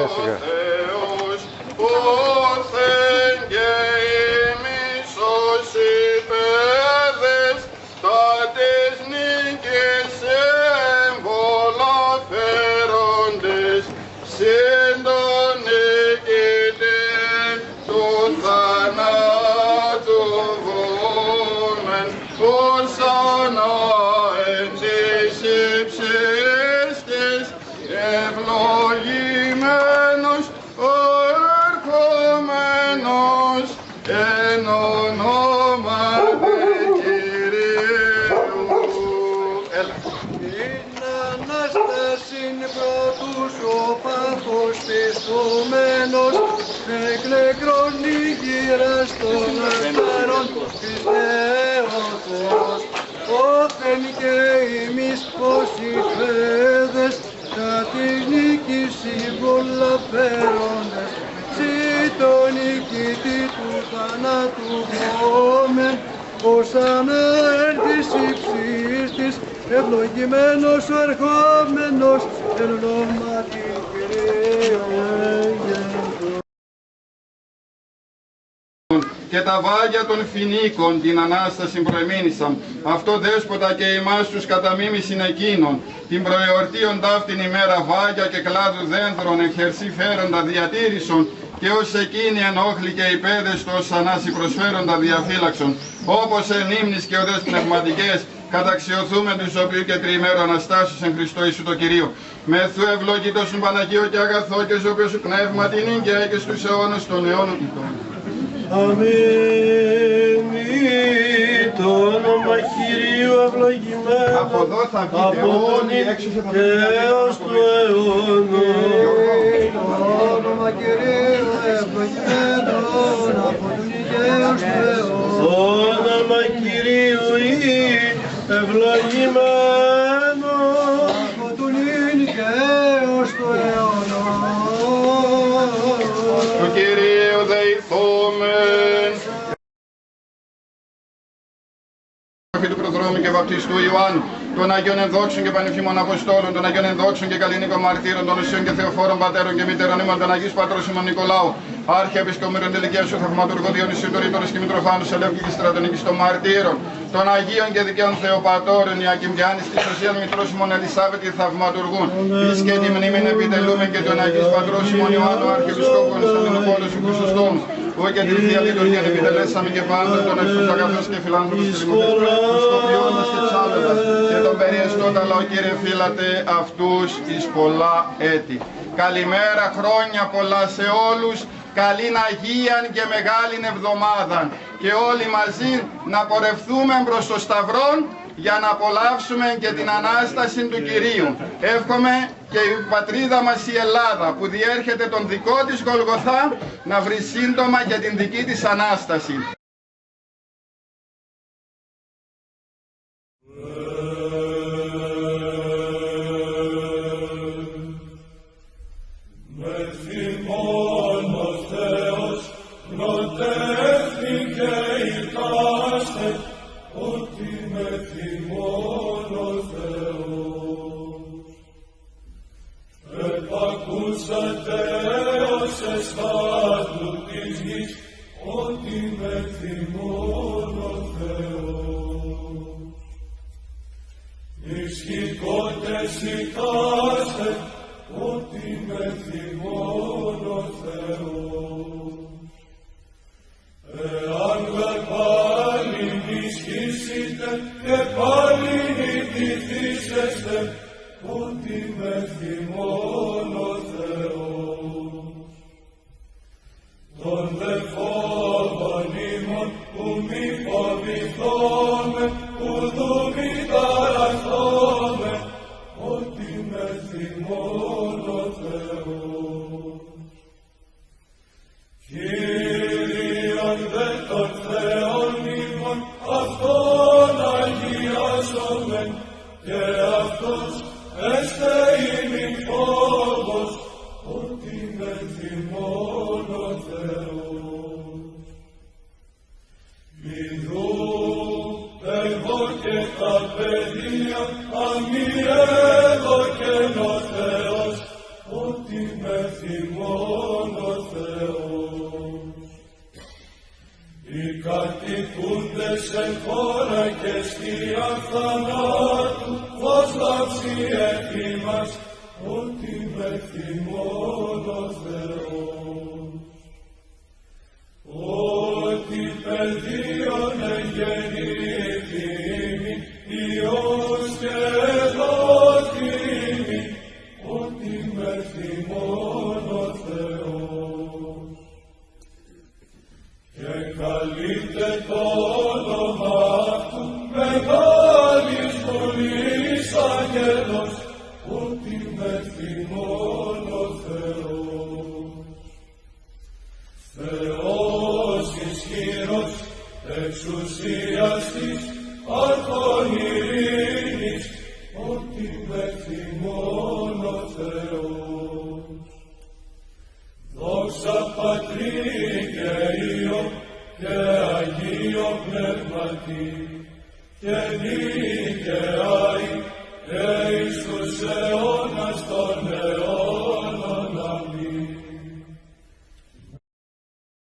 σιγά σιγά. Ευλογημένος ο ερχομένος εν ονόματι Κυρίου. Έλα. Την Ανάστασιν πρώτους ο πάθος πιστωμένος εκλεκρών γύρας των αστέρων πιστεύω Θεός όθεν και εμείς ως υφέδες τα της νίκης συμβολαφέροντες σύ το νικητή του θανάτου βόμεν ως ανέρθεις υψίστης ευλογημένος ο ερχόμενος εν ονόματι Κυρίου. Και τα βάγια των φοινίκων την Ανάσταση προεμήνησαν. Αυτό δέσποτα και εμάς τους καταμίμησιν εκείνων. Την προεορτίον ταύτην ημέρα βάγια και κλάδου δένθρων εν χερσί φέροντα διατήρησον και ως εκείνοι ενόχλοι και οι πέδες το ως ανάση προσφέροντα διαφύλαξον. Όπως εν ύμνης και οδές πνευματικές καταξιωθούμε τους οποίου και τριημέρου Αναστάσεως εν Χριστώ Ιησού το Κυρίο. Μεθού ευλογητός σου Παναγίο και αγαθό και σου οποίου σου πνεύμα την ίγκαια και στους αιώνας των αιώνων. Αμήν. Το όνομα Κυρίου ευλογημένο από εδώ θα βγείτε όλοι έξω και θα έως του αιώνα. Το όνομα Κυρίου ευλογημένο από τον έως του αιώνα. Το όνομα Κυρίου ευλογημένο από τον και έως του αιώνα. του Κυρίου δεηθόμεν. Του προδρόμου και βαπτιστού Ιωάννου, των Αγίων Ενδόξων και Πανεφήμων Αποστόλων, των Αγίων Ενδόξων και Καλλινίκων Μαρτύρων, των Οσίων και Θεοφόρων Πατέρων και Μητέρων ημών, των Αγίους Πατρός ημών Νικολάου, Άρχια Επισκομήρων Τελικαίου σου Θαυματουργό Διονυσίου Τωρήτωρος και Μητροφάνους Ελεύκη και Στρατονίκης των Μαρτύρων, των Αγίων και Δικαίων Θεοπατώρων, Ιακήμ και Άννης της Οσίας Μητρός ημών Ελισάβετ Θαυματουργούν, εις και τη μνήμην επιτελούμε και των Αγίους Πατρός ημών Ιωάννου Αρχιεπισκόπου Κωνσταντινούπολης του Χρυσοστόμου, που και τη Θεία Λειτουργία επιτελέσαμε και πάντα των εχθρούς αγαθούς και φιλάνθρωπους και δημοκρατικούς, τους σκοπιών μας και ψάλλοντας και τον περιεστώτα λαό Κύριε φύλατε αυτούς εις πολλά έτη. Καλημέρα, χρόνια πολλά σε όλους, καλήν Αγίαν και μεγάλην εβδομάδαν και όλοι μαζί να πορευθούμε προς το Σταυρόν για να απολαύσουμε και την Ανάσταση του Κυρίου. Εύχομαι και η πατρίδα μας η Ελλάδα που διέρχεται τον δικό της Γολγοθά να βρει σύντομα και την δική της Ανάσταση. Ότι με θυμώ ημάς, ότι μέχρι μόνο Θεός. Ότι παιδίον εγεννήθημι, Υιός και δόκιμι, ότι μέχρι μόνο Θεός. Και καλείται το όνομα Του μεγάλης φωνής αγγέλος, ότι μέχρι μόνο Θεός. Θεός ισχυρός, εξουσιαστής, αρχον ειρήνης, ότι μέχρι μόνο Θεός. Δόξα Πατρί και Υιό και Αγίο Πνεύματι, και